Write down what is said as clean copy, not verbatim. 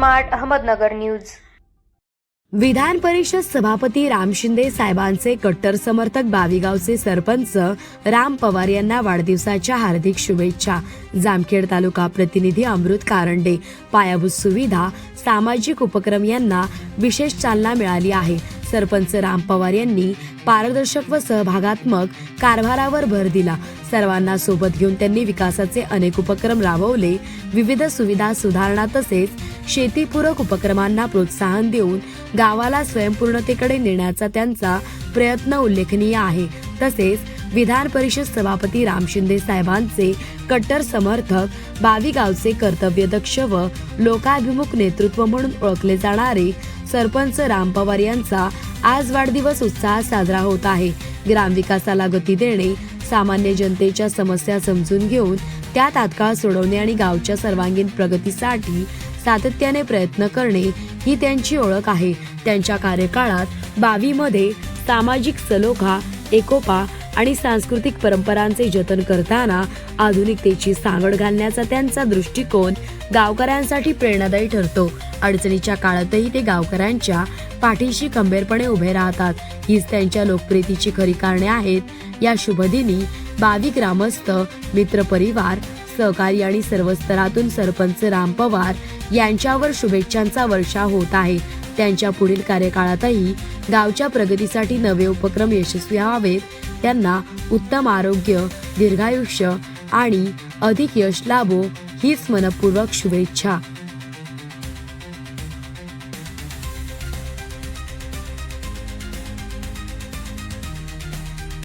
Smart Ahmednagar news. Vidhan Parishad सभापती राम शिंदे साहेबांचे कट्टर समर्थक बावीगावचे सरपंच राम पवार यांना वाढदिवसाच्या हार्दिक शुभेच्छा। जामखेड तालुका प्रतिनिधी अमृत कारंडे। पायाभूत सुविधा, सामाजिक उपक्रम यांना विशेष चालना मिळाली आहे। सरपंच राम पवार यांनी पारदर्शक व सहभागात्मक कारभारावर भर दिला। सर्वांना सोबत घेऊन त्यांनी विकासाचे अनेक उपक्रम राबवले। विविध सुविधा सुधारणा तसेच शेतीपूरक उपक्रमांना प्रोत्साहन देऊन गावाला स्वयंपूर्णतेकडे नेण्याचा त्यांचा प्रयत्न उल्लेखनीय आहे। तसेच विधान परिषद सभापती राम शिंदे साहेबांचे कट्टर समर्थक, बावीगावचे कर्तव्यदक्ष व लोकाभिमुख नेतृत्व म्हणून ओळखले जाणारे सरपंच राम पवार यांचा आज वाढदिवस उत्साहात साजरा होत आहे। ग्रामविकासाला गती देणे, सामान्य जनतेच्या समस्या समजून घेऊन त्या तात्काळ सोडवणे आणि गावच्या सर्वांगीण प्रगतीसाठी सातत्याने प्रयत्न करणे ही त्यांची ओळख आहे। त्यांच्या कार्यकाळात बावीमध्ये सामाजिक सलोखा, एकोपा आणि सांस्कृतिक परंपरांचे जतन करताना आधुनिकतेची सांगड घालण्याचा त्यांचा दृष्टिकोन गावकऱ्यांसाठी प्रेरणादायी ठरतो। अडचणीच्या काळातही ते गावकऱ्यांच्या पाठीशी खंबीरपणे उभे राहतात। हीच त्यांच्या लोकप्रियतेची खरी कारणे आहेत। या शुभदिनी बावी ग्रामस्थ, मित्रपरिवार, सहकारी आणि सर्व स्तरातून सरपंच राम पवार यांच्यावर शुभेच्छांचा वर्षाव होत आहे। त्यांच्या पुढील कार्यकाळातही गावच्या प्रगतीसाठी नवे उपक्रम यशस्वी व्हावेत। त्यांना उत्तम आरोग्य, दीर्घायुष्य आणि अधिक यश लाभो हीच मनपूर्वक शुभेच्छा।